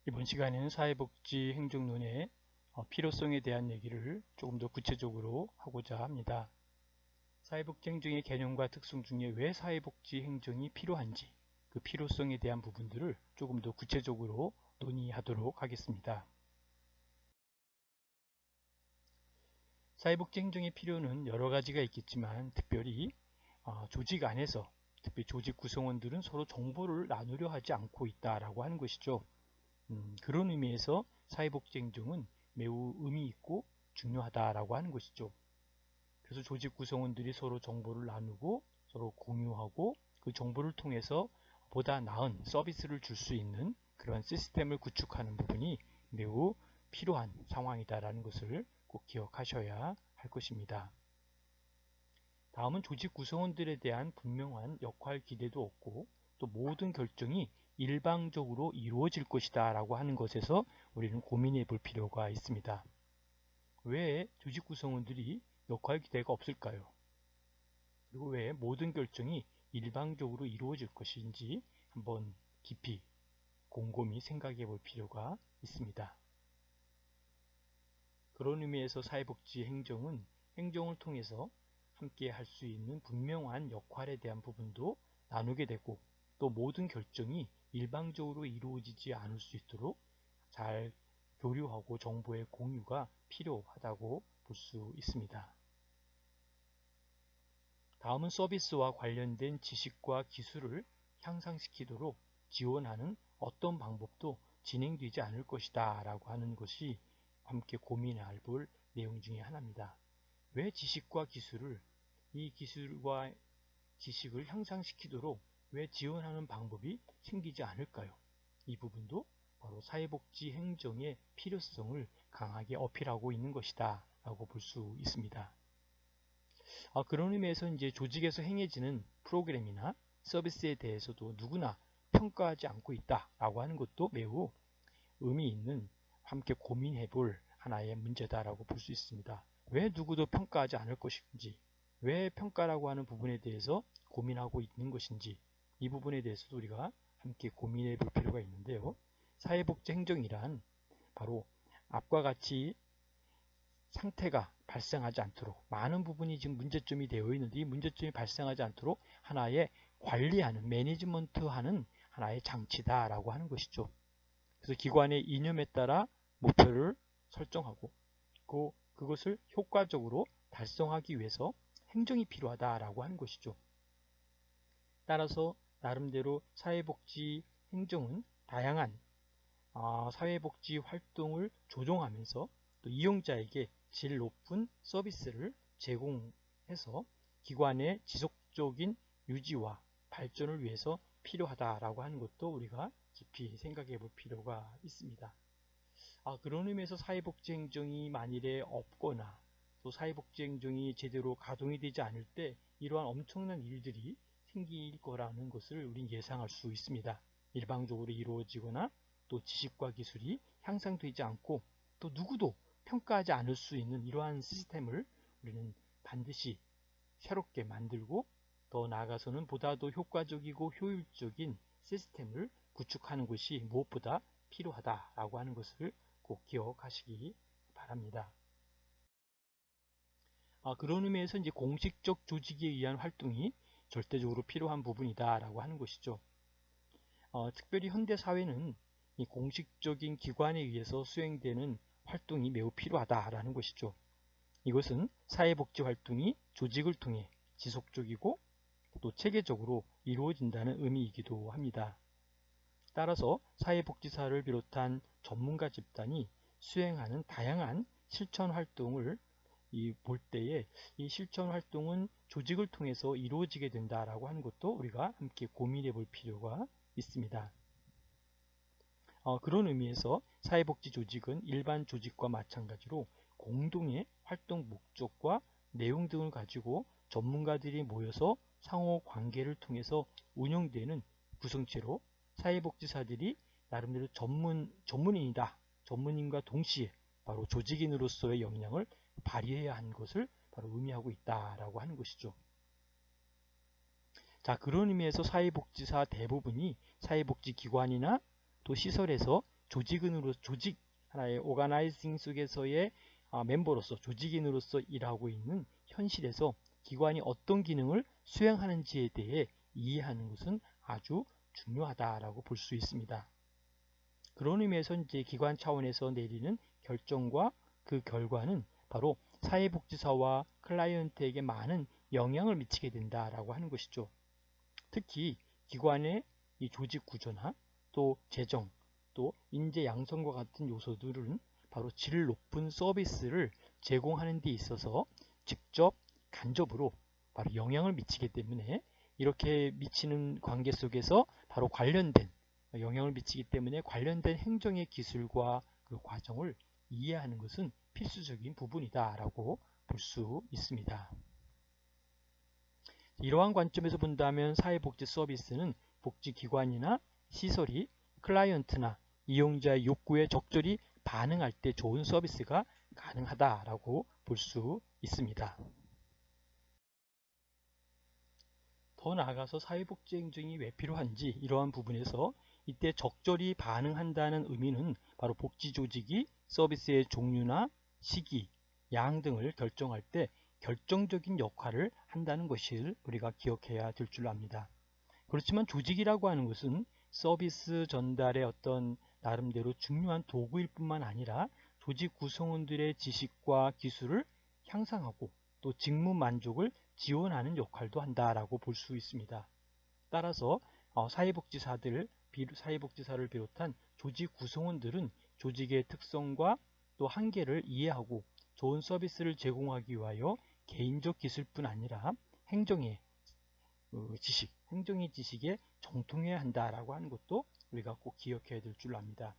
이번 시간에는 사회복지 행정론의 필요성에 대한 얘기를 조금 더 구체적으로 하고자 합니다. 사회복지 행정의 개념과 특성 중에 왜 사회복지 행정이 필요한지 그 필요성에 대한 부분들을 조금 더 구체적으로 논의하도록 하겠습니다. 사회복지 행정의 필요는 여러 가지가 있겠지만 특별히 조직 안에서 특히 조직 구성원들은 서로 정보를 나누려 하지 않고 있다라고 하는 것이죠. 그런 의미에서 사회복지 행정은 매우 의미 있고 중요하다라고 하는 것이죠. 그래서 조직 구성원들이 서로 정보를 나누고 서로 공유하고 그 정보를 통해서 보다 나은 서비스를 줄 수 있는 그런 시스템을 구축하는 부분이 매우 필요한 상황이다라는 것을 꼭 기억하셔야 할 것입니다. 다음은 조직 구성원들에 대한 분명한 역할 기대도 없고 또 모든 결정이 일방적으로 이루어질 것이다 라고 하는 것에서 우리는 고민해 볼 필요가 있습니다. 왜 조직 구성원들이 역할 기대가 없을까요? 그리고 왜 모든 결정이 일방적으로 이루어질 것인지 한번 깊이 곰곰이 생각해 볼 필요가 있습니다. 그런 의미에서 사회복지 행정은 행정을 통해서 함께 할 수 있는 분명한 역할에 대한 부분도 나누게 되고 또 모든 결정이 일방적으로 이루어지지 않을 수 있도록 잘 교류하고 정보의 공유가 필요하다고 볼 수 있습니다. 다음은 서비스와 관련된 지식과 기술을 향상시키도록 지원하는 어떤 방법도 진행되지 않을 것이다 라고 하는 것이 함께 고민해 볼 내용 중에 하나입니다. 왜 지식과 기술을 이 기술과 지식을 향상시키도록 왜 지원하는 방법이 생기지 않을까요? 이 부분도 바로 사회복지 행정의 필요성을 강하게 어필하고 있는 것이다 라고 볼 수 있습니다. 그런 의미에서 이제 조직에서 행해지는 프로그램이나 서비스에 대해서도 누구나 평가하지 않고 있다라고 하는 것도 매우 의미 있는 함께 고민해 볼 하나의 문제다라고 볼 수 있습니다. 왜 누구도 평가하지 않을 것인지, 왜 평가라고 하는 부분에 대해서 고민하고 있는 것인지 이 부분에 대해서도 우리가 함께 고민해 볼 필요가 있는데요. 사회복지 행정이란 바로 앞과 같이 상태가 발생하지 않도록 많은 부분이 지금 문제점이 되어 있는데 이 문제점이 발생하지 않도록 하나의 관리하는 매니지먼트하는 하나의 장치다라고 하는 것이죠. 그래서 기관의 이념에 따라 목표를 설정하고 그것을 효과적으로 달성하기 위해서 행정이 필요하다라고 하는 것이죠. 따라서 나름대로 사회복지 행정은 다양한 사회복지 활동을 조정하면서 또 이용자에게 질 높은 서비스를 제공해서 기관의 지속적인 유지와 발전을 위해서 필요하다라고 하는 것도 우리가 깊이 생각해 볼 필요가 있습니다. 그런 의미에서 사회복지 행정이 만일에 없거나 또 사회복지 행정이 제대로 가동이 되지 않을 때 이러한 엄청난 일들이 생길 거라는 것을 우린 예상할 수 있습니다. 일방적으로 이루어지거나 또 지식과 기술이 향상되지 않고 또 누구도 평가하지 않을 수 있는 이러한 시스템을 우리는 반드시 새롭게 만들고 더 나아가서는 보다 더 효과적이고 효율적인 시스템을 구축하는 것이 무엇보다 필요하다라고 하는 것을 꼭 기억하시기 바랍니다. 그런 의미에서 이제 공식적 조직에 의한 활동이 절대적으로 필요한 부분이다라고 하는 것이죠. 특별히 현대 사회는 이 공식적인 기관에 의해서 수행되는 활동이 매우 필요하다라는 것이죠. 이것은 사회복지 활동이 조직을 통해 지속적이고 또 체계적으로 이루어진다는 의미이기도 합니다. 따라서 사회복지사를 비롯한 전문가 집단이 수행하는 다양한 실천 활동을 볼 때에 이 실천 활동은 조직을 통해서 이루어지게 된다라고 하는 것도 우리가 함께 고민해 볼 필요가 있습니다. 그런 의미에서 사회복지 조직은 일반 조직과 마찬가지로 공동의 활동 목적과 내용 등을 가지고 전문가들이 모여서 상호 관계를 통해서 운영되는 구성체로 사회복지사들이 나름대로 전문인이다. 전문인과 동시에 바로 조직인으로서의 역량을 발휘해야 하는 것을 바로 의미하고 있다라고 하는 것이죠. 그런 의미에서 사회복지사 대부분이 사회복지기관이나 또 시설에서 조직 하나의 오가나이징 속에서의 멤버로서 조직인으로서 일하고 있는 현실에서 기관이 어떤 기능을 수행하는지에 대해 이해하는 것은 아주 중요하다라고 볼 수 있습니다. 그런 의미에서 이제 기관 차원에서 내리는 결정과 그 결과는 바로 사회복지사와 클라이언트에게 많은 영향을 미치게 된다라고 하는 것이죠. 특히 기관의 이 조직 구조나 또 재정, 또 인재 양성과 같은 요소들은 바로 질 높은 서비스를 제공하는 데 있어서 직접 간접으로 바로 영향을 미치기 때문에 이렇게 미치는 관계 속에서 바로 관련된 영향을 미치기 때문에 관련된 행정의 기술과 그 과정을 이해하는 것은 필수적인 부분이다라고 볼 수 있습니다. 이러한 관점에서 본다면 사회복지 서비스는 복지기관이나 시설이 클라이언트나 이용자의 욕구에 적절히 반응할 때 좋은 서비스가 가능하다라고 볼 수 있습니다. 더 나아가서 사회복지 행정이 왜 필요한지 이러한 부분에서 이때 적절히 반응한다는 의미는 바로 복지조직이 서비스의 종류나 시기, 양 등을 결정할 때 결정적인 역할을 한다는 것을 우리가 기억해야 될 줄 압니다. 그렇지만 조직이라고 하는 것은 서비스 전달의 어떤 나름대로 중요한 도구일 뿐만 아니라 조직 구성원들의 지식과 기술을 향상하고 또 직무 만족을 지원하는 역할도 한다라고 볼 수 있습니다. 따라서 사회복지사를 비롯한 조직 구성원들은 조직의 특성과 또 한계를 이해하고 좋은 서비스를 제공하기 위하여 개인적 기술뿐 아니라 행정의 지식에 정통해야 한다라고 하는 것도 우리가 꼭 기억해야 될 줄 압니다.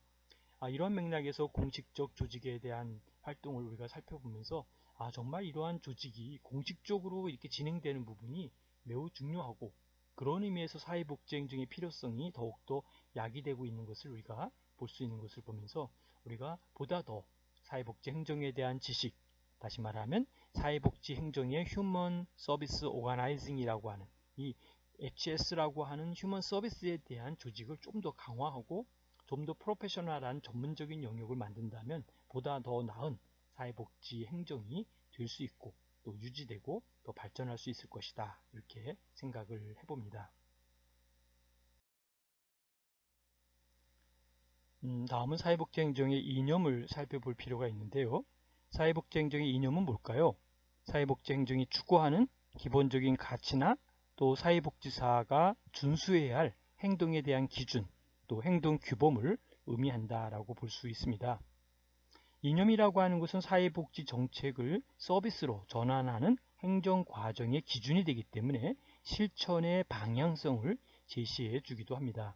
이러한 맥락에서 공식적 조직에 대한 활동을 우리가 살펴보면서 정말 이러한 조직이 공식적으로 이렇게 진행되는 부분이 매우 중요하고 그런 의미에서 사회복지 행정의 필요성이 더욱더 야기되고 있는 것을 우리가 볼 수 있는 것을 보면서 우리가 보다 더 사회복지 행정에 대한 지식, 다시 말하면 사회복지 행정의 휴먼 서비스 오가나이징이라고 하는 이 HS라고 하는 휴먼 서비스에 대한 조직을 좀 더 강화하고 좀 더 프로페셔널한 전문적인 영역을 만든다면 보다 더 나은 사회복지 행정이 될 수 있고 또 유지되고 더 발전할 수 있을 것이다. 이렇게 생각을 해봅니다. 다음은 사회복지 행정의 이념을 살펴볼 필요가 있는데요. 사회복지 행정의 이념은 뭘까요? 사회복지 행정이 추구하는 기본적인 가치나 또 사회복지사가 준수해야 할 행동에 대한 기준, 또 행동 규범을 의미한다라고 볼 수 있습니다. 이념이라고 하는 것은 사회복지 정책을 서비스로 전환하는 행정 과정의 기준이 되기 때문에 실천의 방향성을 제시해 주기도 합니다.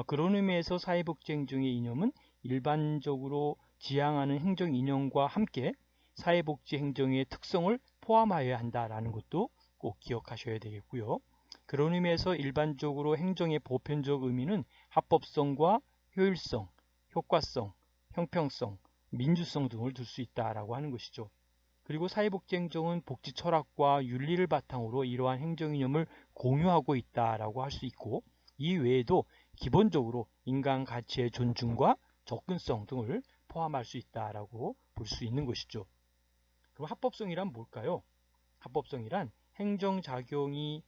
그런 의미에서 사회복지 행정의 이념은 일반적으로 지향하는 행정 이념과 함께 사회복지 행정의 특성을 포함하여야 한다라는 것도 꼭 기억하셔야 되겠고요. 그런 의미에서 일반적으로 행정의 보편적 의미는 합법성과 효율성, 효과성, 형평성, 민주성 등을 둘 수 있다라고 하는 것이죠. 그리고 사회복지 행정은 복지 철학과 윤리를 바탕으로 이러한 행정 이념을 공유하고 있다라고 할 수 있고 이 외에도 기본적으로 인간 가치의 존중과 접근성 등을 포함할 수 있다라고 볼 수 있는 것이죠. 그럼 합법성이란 뭘까요? 합법성이란 행정작용이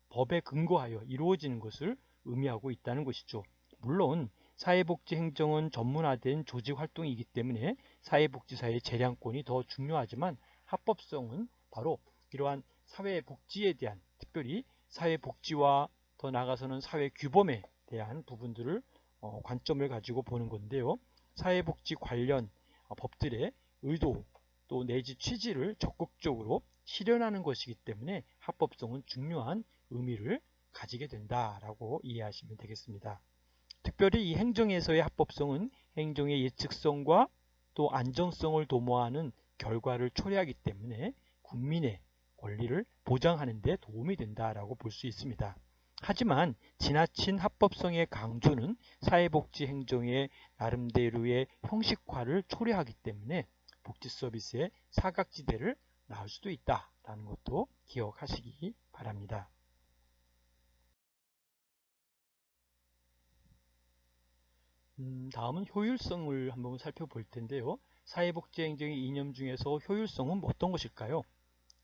법에 근거하여 이루어지는 것을 의미하고 있다는 것이죠. 물론 사회복지 행정은 전문화된 조직 활동이기 때문에 사회복지사의 재량권이 더 중요하지만 합법성은 바로 이러한 사회복지에 대한 특별히 사회복지와 더 나아가서는 사회규범에 대한 부분들을 관점을 가지고 보는 건데요. 사회복지 관련 법들의 의도 또 내지 취지를 적극적으로 실현하는 것이기 때문에 합법성은 중요한 의미를 가지게 된다라고 이해하시면 되겠습니다. 특별히 이 행정에서의 합법성은 행정의 예측성과 또 안정성을 도모하는 결과를 초래하기 때문에 국민의 권리를 보장하는 데 도움이 된다라고 볼 수 있습니다. 하지만 지나친 합법성의 강조는 사회복지 행정의 나름대로의 형식화를 초래하기 때문에 복지 서비스의 사각지대를 낳을 수도 있다라는 것도 기억하시기 바랍니다. 다음은 효율성을 한번 살펴볼 텐데요. 사회복지행정의 이념 중에서 효율성은 어떤 것일까요?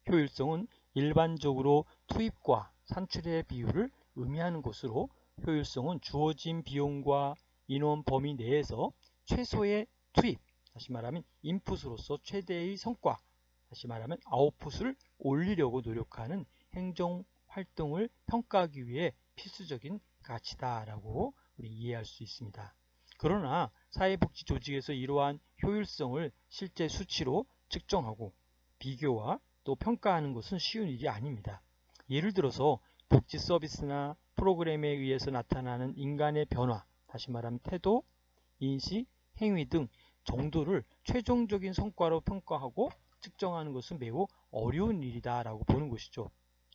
효율성은 일반적으로 투입과 산출의 비율을 의미하는 것으로, 효율성은 주어진 비용과 인원 범위 내에서 최소의 투입, 다시 말하면 인풋으로서 최대의 성과, 다시 말하면 아웃풋을 올리려고 노력하는 행정 활동을 평가하기 위해 필수적인 가치다라고 우리 이해할 수 있습니다. 그러나 사회복지 조직에서 이러한 효율성을 실제 수치로 측정하고 비교와 또 평가하는 것은 쉬운 일이 아닙니다. 예를 들어서 복지 서비스나 프로그램에 의해서 나타나는 인간의 변화, 다시 말하면 태도, 인식, 행위 등 정도를 최종적인 성과로 평가하고 측정하는 것은 매우 어려운 일이다라고 보는 것이죠.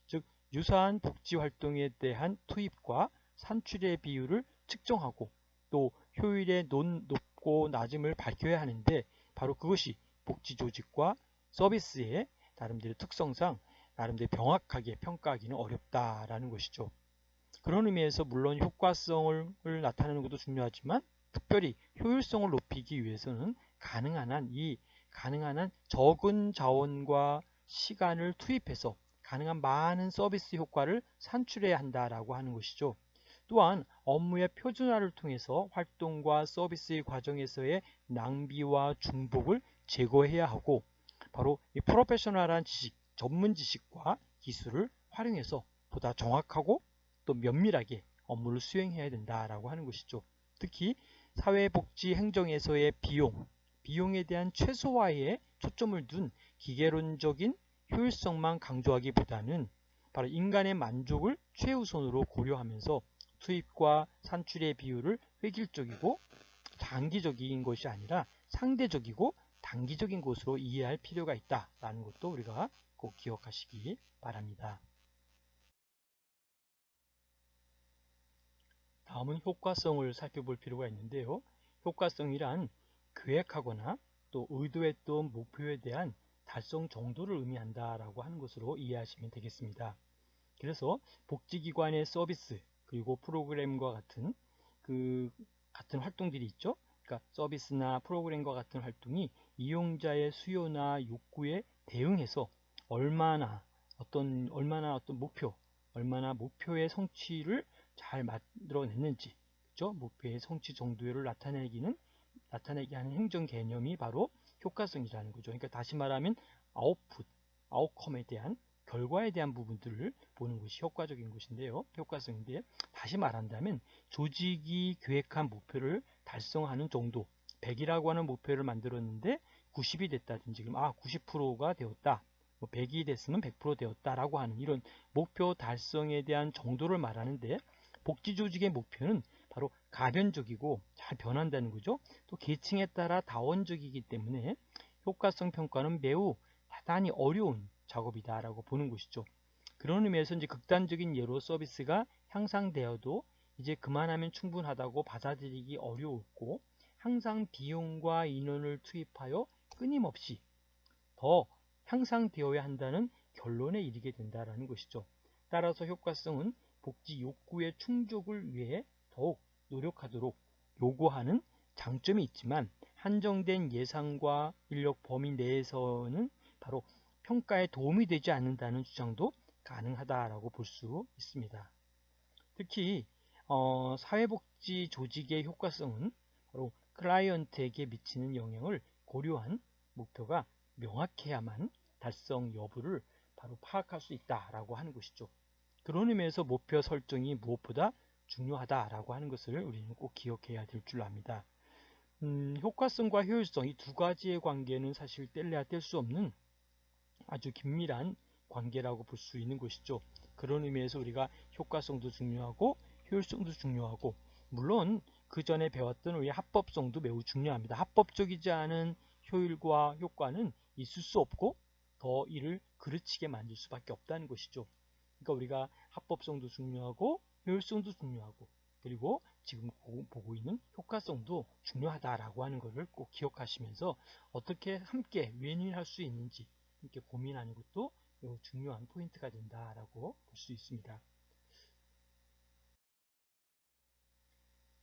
즉, 유사한 복지 활동에 대한 투입과 산출의 비율을 측정하고 또 효율의 높고 낮음을 밝혀야 하는데, 바로 그것이 복지 조직과 서비스의 나름대로 특성상 나름대로 명확하게 평가하기는 어렵다라는 것이죠. 그런 의미에서 물론 효과성을 나타내는 것도 중요하지만, 특별히 효율성을 높이기 위해서는 가능한 한 적은 자원과 시간을 투입해서 가능한 많은 서비스 효과를 산출해야 한다라고 하는 것이죠. 또한 업무의 표준화를 통해서 활동과 서비스의 과정에서의 낭비와 중복을 제거해야 하고, 바로 이 프로페셔널한 지식, 전문 지식과 기술을 활용해서 보다 정확하고 또 면밀하게 업무를 수행해야 된다라고 하는 것이죠. 특히 사회복지 행정에서의 비용에 대한 최소화에 초점을 둔 기계론적인 효율성만 강조하기보다는 바로 인간의 만족을 최우선으로 고려하면서 투입과 산출의 비율을 획일적이고 단기적인 것이 아니라 상대적이고 단기적인 것으로 이해할 필요가 있다라는 것도 우리가 꼭 기억하시기 바랍니다. 다음은 효과성을 살펴볼 필요가 있는데요. 효과성이란 계획하거나 또 의도했던 목표에 대한 달성 정도를 의미한다라고 하는 것으로 이해하시면 되겠습니다. 그래서 복지기관의 서비스 그리고 프로그램과 같은 활동들이 있죠. 그러니까 서비스나 프로그램과 같은 활동이 이용자의 수요나 욕구에 대응해서 얼마나 목표의 성취를 잘 만들어냈는지, 그죠? 목표의 성취 정도를 나타내게 하는 행정 개념이 바로 효과성이라는 거죠. 그러니까 다시 말하면 아웃컴에 대한 결과에 대한 부분들을 보는 것이 효과성인데, 다시 말한다면 조직이 계획한 목표를 달성하는 정도, 100이라고 하는 목표를 만들었는데 90이 됐다든지, 그럼 90%가 되었다, 100이 됐으면 100% 되었다라고 하는 이런 목표 달성에 대한 정도를 말하는데, 복지 조직의 목표는 바로 가변적이고 잘 변한다는 거죠. 또 계층에 따라 다원적이기 때문에 효과성 평가는 매우 대단히 어려운 작업이다라고 보는 것이죠. 그런 의미에서 이제 극단적인 예로 서비스가 향상되어도 이제 그만하면 충분하다고 받아들이기 어려웠고, 항상 비용과 인원을 투입하여 끊임없이 더 향상되어야 한다는 결론에 이르게 된다는 것이죠. 따라서 효과성은 복지 욕구의 충족을 위해 더욱 노력하도록 요구하는 장점이 있지만, 한정된 예산과 인력 범위 내에서는 바로 평가에 도움이 되지 않는다는 주장도 가능하다라고 볼 수 있습니다. 특히 사회복지 조직의 효과성은 바로 클라이언트에게 미치는 영향을 고려한 목표가 명확해야만 달성 여부를 바로 파악할 수 있다라고 하는 것이죠. 그런 의미에서 목표 설정이 무엇보다 중요하다라고 하는 것을 우리는 꼭 기억해야 될 줄 압니다. 효과성과 효율성, 이 두 가지의 관계는 사실 뗄래야 뗄 수 없는 아주 긴밀한 관계라고 볼 수 있는 것이죠. 그런 의미에서 우리가 효과성도 중요하고 효율성도 중요하고, 물론 그 전에 배웠던 우리 합법성도 매우 중요합니다. 합법적이지 않은 효율과 효과는 있을 수 없고 더 이를 그르치게 만들 수밖에 없다는 것이죠. 그러니까 우리가 합법성도 중요하고 효율성도 중요하고, 그리고 지금 보고 있는 효과성도 중요하다라고 하는 것을 꼭 기억하시면서 어떻게 함께 윈윈할 수 있는지 함께 고민하는 것도 매우 중요한 포인트가 된다라고 볼 수 있습니다.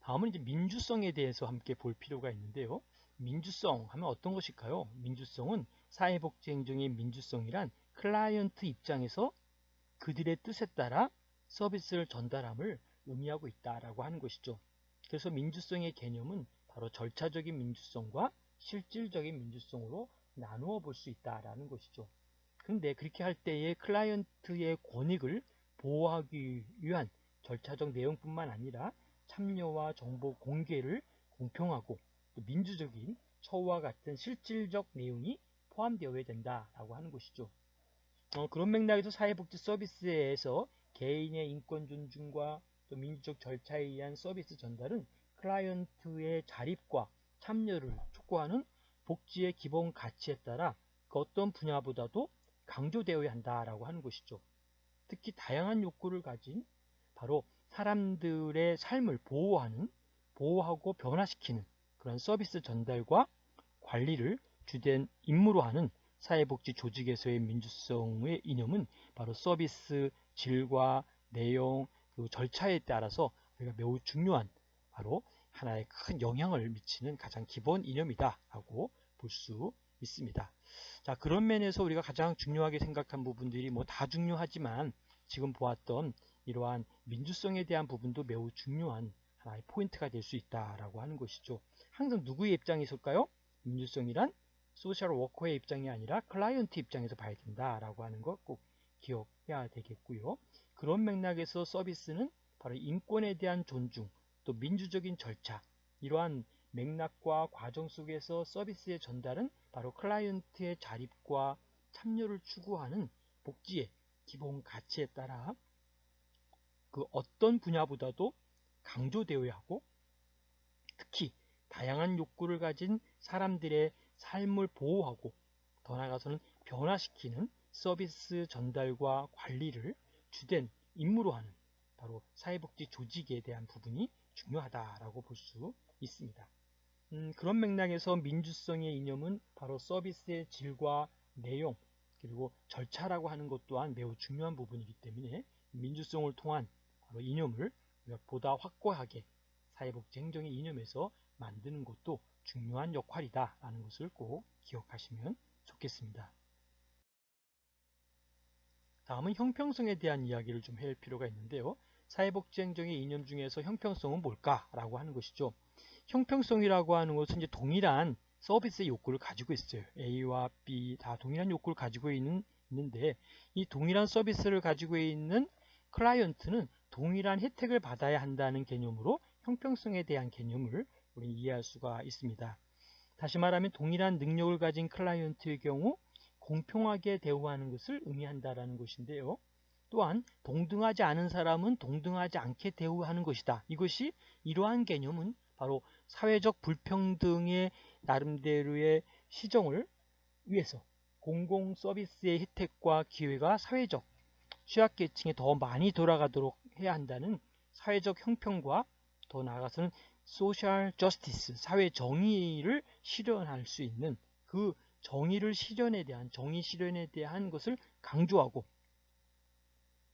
다음은 이제 민주성에 대해서 함께 볼 필요가 있는데요. 민주성 하면 어떤 것일까요? 민주성은 사회복지행정의 민주성이란 클라이언트 입장에서 그들의 뜻에 따라 서비스를 전달함을 의미하고 있다라고 하는 것이죠. 그래서 민주성의 개념은 바로 절차적인 민주성과 실질적인 민주성으로 나누어 볼 수 있다라는 것이죠. 그런데 그렇게 할 때에 클라이언트의 권익을 보호하기 위한 절차적 내용뿐만 아니라 참여와 정보 공개를 공평하고 또 민주적인 처우와 같은 실질적 내용이 포함되어야 된다라고 하는 것이죠. 그런 맥락에서 사회복지 서비스에서 개인의 인권 존중과 또 민주적 절차에 의한 서비스 전달은 클라이언트의 자립과 참여를 촉구하는 복지의 기본 가치에 따라 그 어떤 분야보다도 강조되어야 한다라고 하는 것이죠. 특히 다양한 욕구를 가진 바로 사람들의 삶을 보호하고 변화시키는 그런 서비스 전달과 관리를 주된 임무로 하는 사회복지 조직에서의 민주성의 이념은 바로 서비스 질과 내용 그리고 절차에 따라서 우리가 매우 중요한 바로 하나의 큰 영향을 미치는 가장 기본 이념이다라고 볼 수 있습니다. 자, 그런 면에서 우리가 가장 중요하게 생각한 부분들이 뭐 다 중요하지만 지금 보았던 이러한 민주성에 대한 부분도 매우 중요한 하나의 포인트가 될 수 있다라고 하는 것이죠. 항상 누구의 입장에 있을까요? 민주성이란 소셜 워커의 입장이 아니라 클라이언트 입장에서 봐야 된다라고 하는 것 꼭 기억해야 되겠고요. 그런 맥락에서 서비스는 바로 인권에 대한 존중, 또 민주적인 절차, 이러한 맥락과 과정 속에서 서비스의 전달은 바로 클라이언트의 자립과 참여를 추구하는 복지의 기본 가치에 따라 그 어떤 분야보다도 강조되어야 하고 특히 다양한 욕구를 가진 사람들의 삶을 보호하고 더 나아가서는 변화시키는 서비스 전달과 관리를 주된 임무로 하는 바로 사회복지 조직에 대한 부분이 중요하다라고 볼 수 있습니다. 그런 맥락에서 민주성의 이념은 바로 서비스의 질과 내용 그리고 절차라고 하는 것 또한 매우 중요한 부분이기 때문에 민주성을 통한 바로 이념을 보다 확고하게 사회복지 행정의 이념에서 만드는 것도 중요한 역할이다 라는 것을 꼭 기억하시면 좋겠습니다. 다음은 형평성에 대한 이야기를 좀 할 필요가 있는데요. 사회복지 행정의 이념 중에서 형평성은 뭘까라고 하는 것이죠. 형평성이라고 하는 것은 이제 동일한 서비스의 욕구를 가지고 있어요. A와 B 다 동일한 욕구를 가지고 있는데 이 동일한 서비스를 가지고 있는 클라이언트는 동일한 혜택을 받아야 한다는 개념으로 형평성에 대한 개념을 우리 이해할 수가 있습니다. 다시 말하면 동일한 능력을 가진 클라이언트의 경우 공평하게 대우하는 것을 의미한다라는 것인데요. 또한 동등하지 않은 사람은 동등하지 않게 대우하는 것이다. 이것이 이러한 개념은 바로 사회적 불평등의 나름대로의 시정을 위해서 공공 서비스의 혜택과 기회가 사회적 취약계층에 더 많이 돌아가도록 해야 한다는 사회적 형평과 더 나아가서는 소셜 저스티스, 사회 정의를 실현할 수 있는 그 정의 실현에 대한 것을 강조하고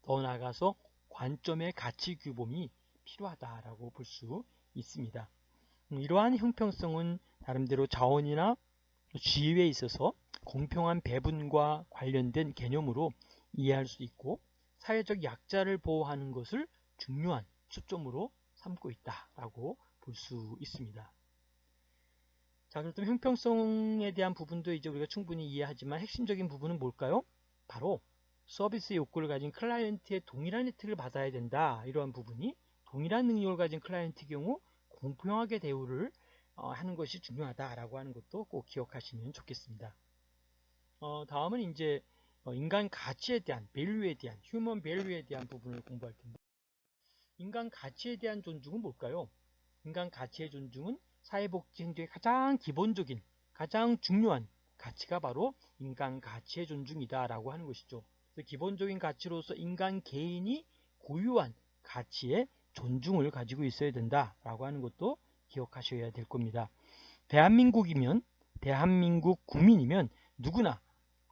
더 나아가서 관점의 가치 규범이 필요하다라고 볼 수 있습니다. 이러한 형평성은 나름대로 자원이나 지위에 있어서 공평한 배분과 관련된 개념으로 이해할 수 있고 사회적 약자를 보호하는 것을 중요한 초점으로 삼고 있다라고 볼 수 있습니다. 자, 그렇다면 형평성에 대한 부분도 이제 우리가 충분히 이해하지만 핵심적인 부분은 뭘까요? 바로 서비스 욕구를 가진 클라이언트의 동일한 혜택을 받아야 된다. 이러한 부분이 동일한 능력을 가진 클라이언트의 경우 공평하게 대우를 하는 것이 중요하다라고 하는 것도 꼭 기억하시면 좋겠습니다. 다음은 이제 인간 가치에 대한 밸류에 대한 휴먼 밸류에 대한 부분을 공부할 텐데 인간 가치에 대한 존중은 뭘까요? 인간 가치의 존중은 사회복지 행정의 가장 기본적인 가장 중요한 가치가 바로 인간 가치의 존중이다 라고 하는 것이죠. 그래서 기본적인 가치로서 인간 개인이 고유한 가치의 존중을 가지고 있어야 된다 라고 하는 것도 기억하셔야 될 겁니다. 대한민국 국민이면 누구나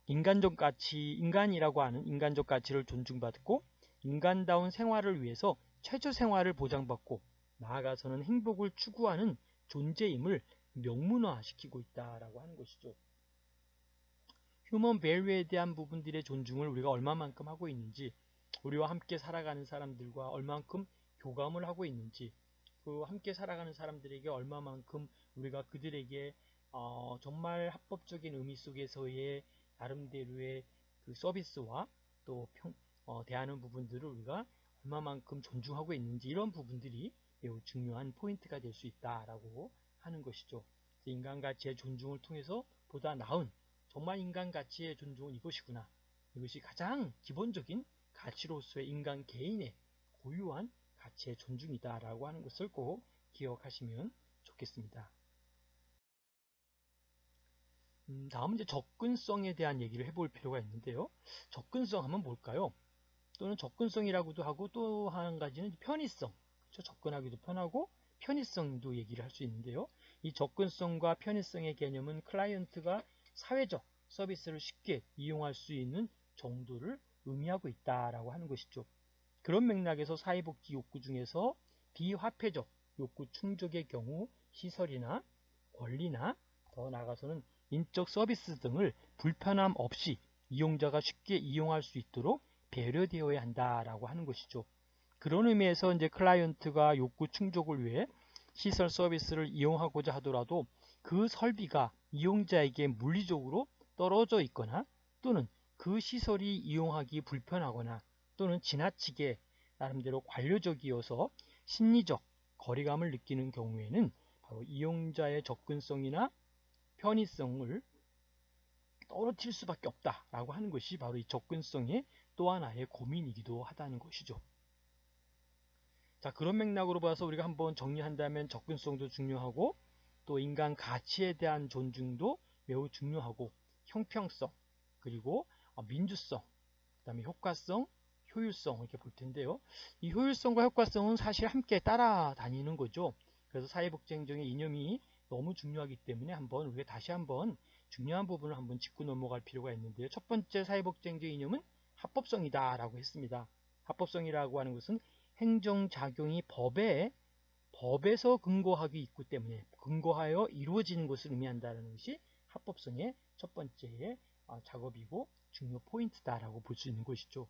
인간적 가치, 인간이라고 하는 인간적 가치를 존중받고 인간다운 생활을 위해서 최저 생활을 보장받고 나아가서는 행복을 추구하는 존재임을 명문화시키고 있다라고 하는 것이죠. 휴먼 밸류에 대한 부분들의 존중을 우리가 얼마만큼 하고 있는지, 우리와 함께 살아가는 사람들과 얼마만큼 교감을 하고 있는지, 그 함께 살아가는 사람들에게 얼마만큼 우리가 그들에게 정말 합법적인 의미 속에서의 나름대로의 그 서비스와 또 대하는 부분들을 우리가 얼마만큼 존중하고 있는지, 이런 부분들이 매우 중요한 포인트가 될 수 있다라고 하는 것이죠. 인간 가치의 존중을 통해서 보다 나은, 정말 인간 가치의 존중은 이것이구나, 이것이 가장 기본적인 가치로서의 인간 개인의 고유한 가치의 존중이다 라고 하는 것을 꼭 기억하시면 좋겠습니다. 다음은 이제 접근성에 대한 얘기를 해볼 필요가 있는데요. 접근성 하면 뭘까요? 또는 접근성이라고도 하고, 또 한 가지는 편의성. 그렇죠? 접근하기도 편하고 편의성도 얘기를 할 수 있는데요. 이 접근성과 편의성의 개념은 클라이언트가 사회적 서비스를 쉽게 이용할 수 있는 정도를 의미하고 있다라고 하는 것이죠. 그런 맥락에서 사회복지 욕구 중에서 비화폐적 욕구 충족의 경우 시설이나 권리나 더 나아가서는 인적 서비스 등을 불편함 없이 이용자가 쉽게 이용할 수 있도록 배려되어야 한다라고 하는 것이죠. 그런 의미에서 이제 클라이언트가 욕구 충족을 위해 시설 서비스를 이용하고자 하더라도 그 설비가 이용자에게 물리적으로 떨어져 있거나, 또는 그 시설이 이용하기 불편하거나, 또는 지나치게 나름대로 관료적이어서 심리적 거리감을 느끼는 경우에는 바로 이용자의 접근성이나 편의성을 떨어뜨릴 수밖에 없다라고 하는 것이 바로 이 접근성의 또 하나의 고민이기도 하다는 것이죠. 자, 그런 맥락으로 봐서 우리가 한번 정리한다면 접근성도 중요하고, 또 인간 가치에 대한 존중도 매우 중요하고, 형평성, 그리고 민주성, 그 다음에 효과성, 효율성, 이렇게 볼 텐데요. 이 효율성과 효과성은 사실 함께 따라다니는 거죠. 그래서 사회복지행정의 이념이 너무 중요하기 때문에 우리가 다시 한번 중요한 부분을 한번 짚고 넘어갈 필요가 있는데요. 첫 번째 사회복지행정 이념은 합법성이다 라고 했습니다. 합법성이라고 하는 것은 행정작용이 법에서 근거하기 있기 때문에 근거하여 이루어지는 것을 의미한다는 것이 합법성의 첫 번째의 작업이고 중요 포인트다라고 볼 수 있는 것이죠.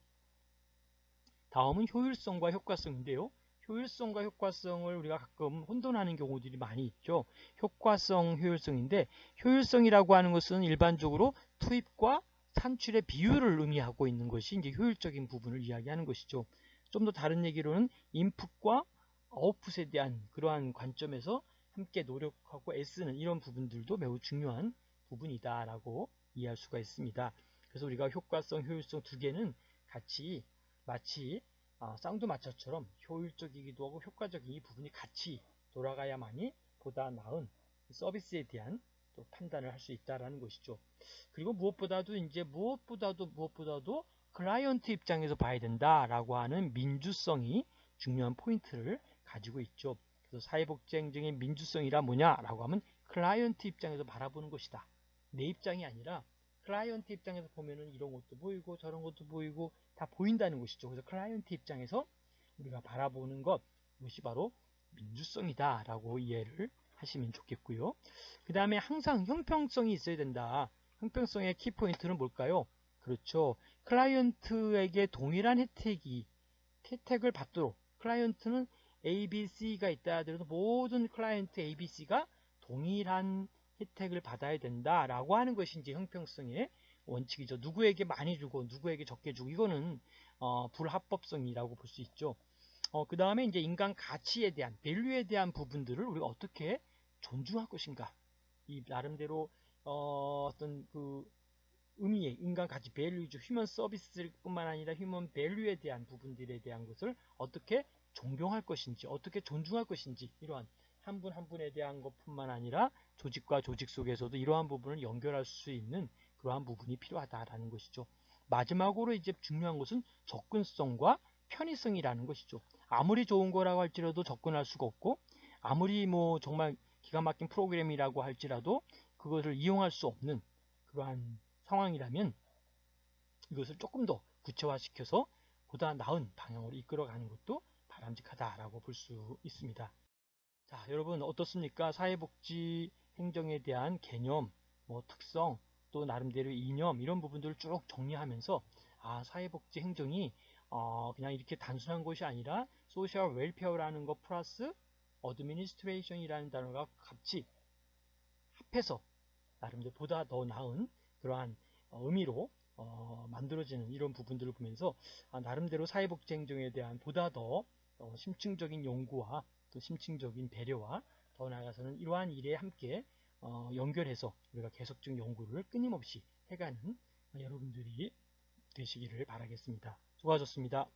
다음은 효율성과 효과성인데요. 효율성과 효과성을 우리가 가끔 혼돈하는 경우들이 많이 있죠. 효과성, 효율성인데, 효율성이라고 하는 것은 일반적으로 투입과 산출의 비율을 의미하고 있는 것이 이제 효율적인 부분을 이야기하는 것이죠. 좀 더 다른 얘기로는 인풋과 아웃풋에 대한 그러한 관점에서 함께 노력하고 애쓰는 이런 부분들도 매우 중요한 부분이다라고 이해할 수가 있습니다. 그래서 우리가 효과성, 효율성 두 개는 같이 마치 쌍두마차처럼 효율적이기도 하고 효과적인 이 부분이 같이 돌아가야만이 보다 나은 서비스에 대한 또 판단을 할 수 있다라는 것이죠. 그리고 무엇보다도 클라이언트 입장에서 봐야 된다라고 하는 민주성이 중요한 포인트를 가지고 있죠. 그래서 사회복지행정의 민주성이라 뭐냐라고 하면 클라이언트 입장에서 바라보는 것이다. 내 입장이 아니라 클라이언트 입장에서 보면은 이런 것도 보이고 저런 것도 보이고 다 보인다는 것이죠. 그래서 클라이언트 입장에서 우리가 바라보는 것, 이것이 바로 민주성이다 라고 이해를 하시면 좋겠고요. 그 다음에 항상 형평성이 있어야 된다. 형평성의 키포인트는 뭘까요? 그렇죠. 클라이언트에게 동일한 혜택을 받도록, 클라이언트는 A, B, C가 있다 하더라도 모든 클라이언트 A, B, C가 동일한 혜택을 받아야 된다라고 하는 것이 이제 형평성의 원칙이죠. 누구에게 많이 주고 누구에게 적게 주고, 이거는 불합법성이라고 볼 수 있죠. 그 다음에 이제 인간 가치에 대한, 밸류에 대한 부분들을 우리가 어떻게 존중할 것인가. 이 나름대로 어떤 그 의미의 인간 가치, 밸류죠. 휴먼 서비스뿐만 아니라 휴먼 밸류에 대한 부분들에 대한 것을 어떻게 존경할 것인지, 어떻게 존중할 것인지, 이러한 한 분 한 분에 대한 것뿐만 아니라 조직과 조직 속에서도 이러한 부분을 연결할 수 있는 그러한 부분이 필요하다라는 것이죠. 마지막으로 이제 중요한 것은 접근성과 편의성이라는 것이죠. 아무리 좋은 거라고 할지라도 접근할 수가 없고, 아무리 뭐 정말 기가 막힌 프로그램이라고 할지라도 그것을 이용할 수 없는 그러한 상황이라면 이것을 조금 더 구체화시켜서 보다 나은 방향으로 이끌어가는 것도 바람직하다. 바람직하다라고 볼 수 있습니다. 자, 여러분 어떻습니까? 사회복지 행정에 대한 개념, 특성, 또 나름대로 이념 이런 부분들을 쭉 정리하면서 사회복지 행정이 그냥 이렇게 단순한 것이 아니라 소셜 웰페어라는 것 플러스 어드미니스트레이션이라는 단어가 같이 합해서 나름대로 보다 더 나은 그러한 의미로 만들어지는 이런 부분들을 보면서 나름대로 사회복지 행정에 대한 보다 더 심층적인 연구와 또 심층적인 배려와 더 나아가서는 이러한 일에 함께 연결해서 우리가 계속적 연구를 끊임없이 해가는 여러분들이 되시기를 바라겠습니다. 수고하셨습니다.